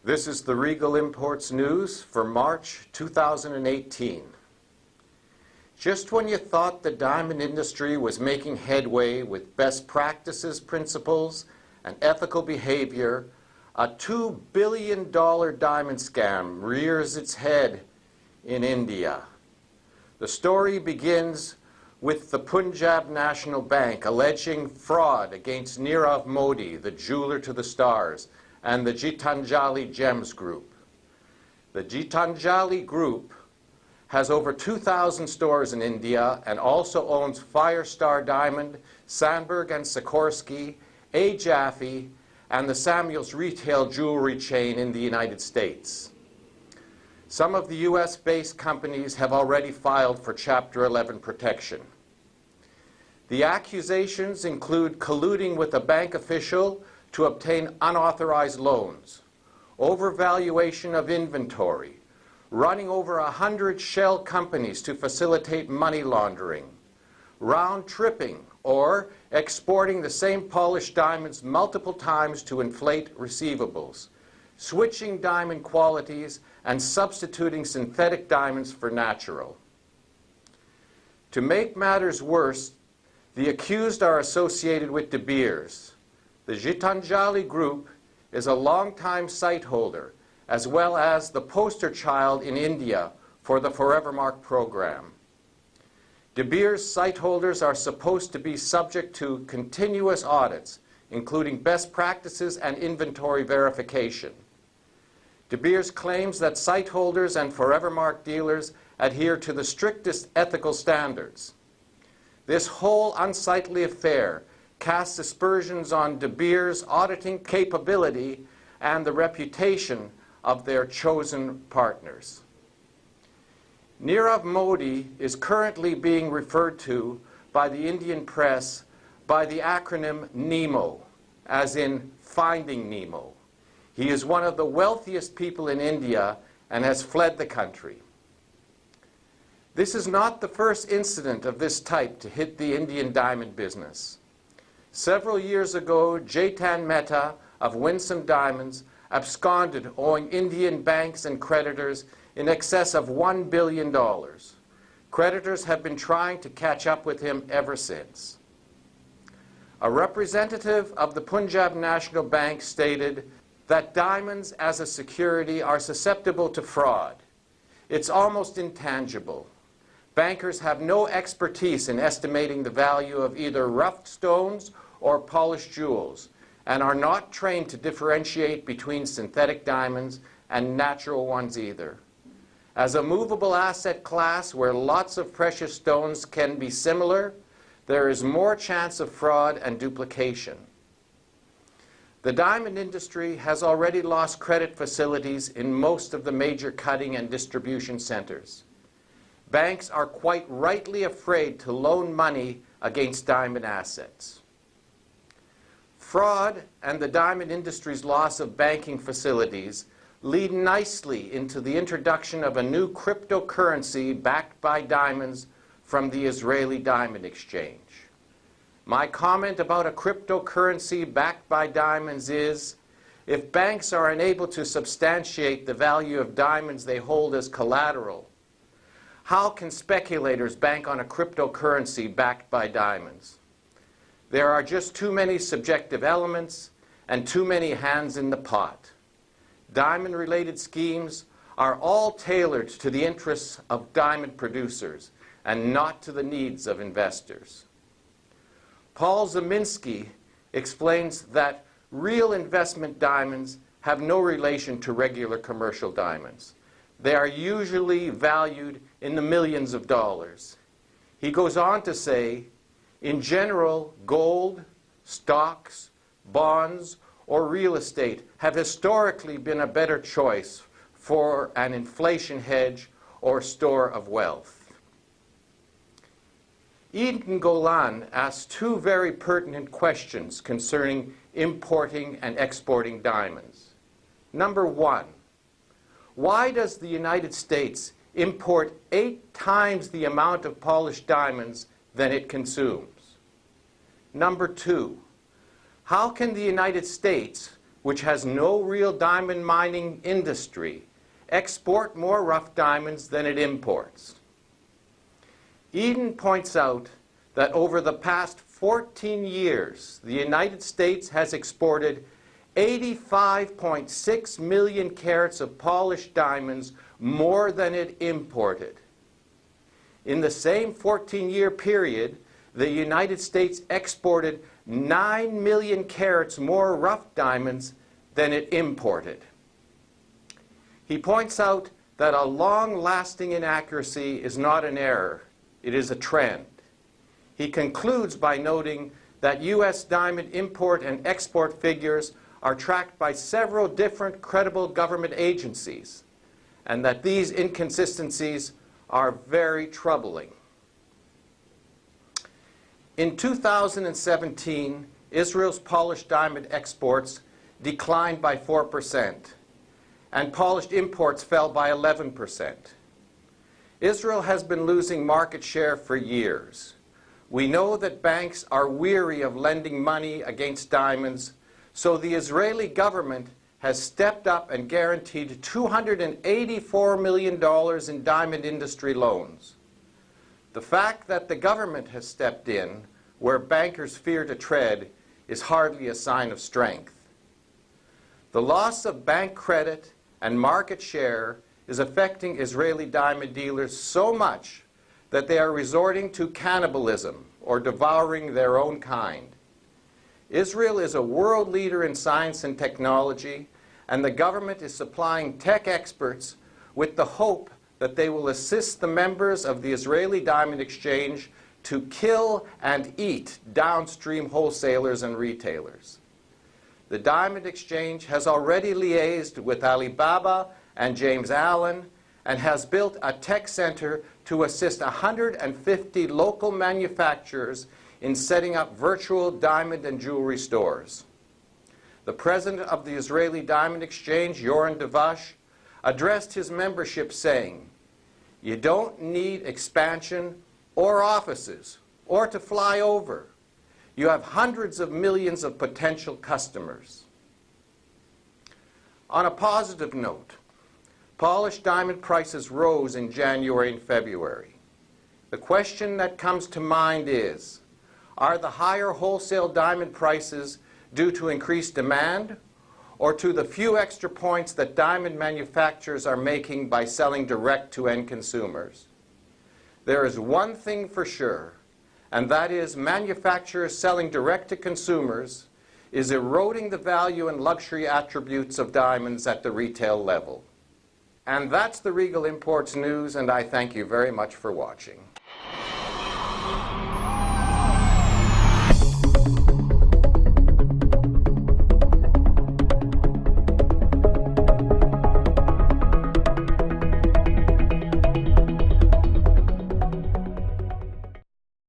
This is the Regal Imports News for March 2018. Just when you thought the diamond industry was making headway with best practices principles and ethical behavior, a $2 billion diamond scam rears its head in India. The story begins with the Punjab National Bank alleging fraud against Nirav Modi, the jeweler to the stars, and the Gitanjali Gems Group. The Gitanjali Group has over 2,000 stores in India and also owns Firestar Diamond, Sandberg and Sikorsky, A. Jaffe, and the Samuels retail jewelry chain in the United States. Some of the US-based companies have already filed for Chapter 11 protection. The accusations include colluding with a bank official to obtain unauthorized loans, overvaluation of inventory, running over 100 shell companies to facilitate money laundering, round-tripping or exporting the same polished diamonds multiple times to inflate receivables, switching diamond qualities, and substituting synthetic diamonds for natural. To make matters worse, the accused are associated with De Beers. The Gitanjali Group is a longtime site holder, as well as the poster child in India for the Forevermark program. De Beers site holders are supposed to be subject to continuous audits, including best practices and inventory verification. De Beers claims that site holders and Forevermark dealers adhere to the strictest ethical standards. This whole unsightly affair casts aspersions on De Beers' auditing capability and the reputation of their chosen partners. Nirav Modi is currently being referred to by the Indian press by the acronym NEMO, as in Finding Nemo. He is one of the wealthiest people in India and has fled the country. This is not the first incident of this type to hit the Indian diamond business. Several years ago, Jaitan Mehta of Winsome Diamonds absconded, owing Indian banks and creditors in excess of $1 billion. Creditors have been trying to catch up with him ever since. A representative of the Punjab National Bank stated that diamonds as a security are susceptible to fraud. It's almost intangible. Bankers have no expertise in estimating the value of either rough stones or polished jewels, and are not trained to differentiate between synthetic diamonds and natural ones either. As a movable asset class where lots of precious stones can be similar, there is more chance of fraud and duplication. The diamond industry has already lost credit facilities in most of the major cutting and distribution centers. Banks are quite rightly afraid to loan money against diamond assets. Fraud and the diamond industry's loss of banking facilities lead nicely into the introduction of a new cryptocurrency backed by diamonds from the Israeli Diamond Exchange. My comment about a cryptocurrency backed by diamonds is, if banks are unable to substantiate the value of diamonds they hold as collateral, how can speculators bank on a cryptocurrency backed by diamonds? There are just too many subjective elements and too many hands in the pot. Diamond-related schemes are all tailored to the interests of diamond producers and not to the needs of investors. Paul Zeminski explains that real investment diamonds have no relation to regular commercial diamonds. They are usually valued in the millions of dollars. He goes on to say, in general, gold, stocks, bonds, or real estate have historically been a better choice for an inflation hedge or store of wealth. Eden Golan asked two very pertinent questions concerning importing and exporting diamonds. Number one, why does the United States import 8 times the amount of polished diamonds than it consumes? Number two, how can the United States which has no real diamond mining industry, export more rough diamonds than it imports. Eden points out that over the past 14 years, the United States has exported 85.6 million carats of polished diamonds more than it imported. In the same 14-year period, the United States exported 9 million carats more rough diamonds than it imported. He points out that a long-lasting inaccuracy is not an error, it is a trend. He concludes by noting that U.S. diamond import and export figures are tracked by several different credible government agencies, and that these inconsistencies are very troubling. In 2017, Israel's polished diamond exports declined by 4%, and polished imports fell by 11%. Israel has been losing market share for years. We know that banks are weary of lending money against diamonds, so the Israeli government has stepped up and guaranteed $284 million in diamond industry loans. The fact that the government has stepped in where bankers fear to tread is hardly a sign of strength. The loss of bank credit and market share is affecting Israeli diamond dealers so much that they are resorting to cannibalism or devouring their own kind. Israel is a world leader in science and technology, and the government is supplying tech experts with the hope that they will assist the members of the Israeli Diamond Exchange to kill and eat downstream wholesalers and retailers. The Diamond Exchange has already liaised with Alibaba and James Allen and has built a tech center to assist 150 local manufacturers in setting up virtual diamond and jewelry stores. The president of the Israeli Diamond Exchange, Yoren Devash, addressed his membership saying, "You don't need expansion or offices or to fly over. You have hundreds of millions of potential customers." On a positive note, polished diamond prices rose in January and February. The question that comes to mind is, are the higher wholesale diamond prices due to increased demand or to the few extra points that diamond manufacturers are making by selling direct to end consumers? There is one thing for sure, and that is manufacturers selling direct to consumers is eroding the value and luxury attributes of diamonds at the retail level. And that's the Regal Imports News, and I thank you very much for watching.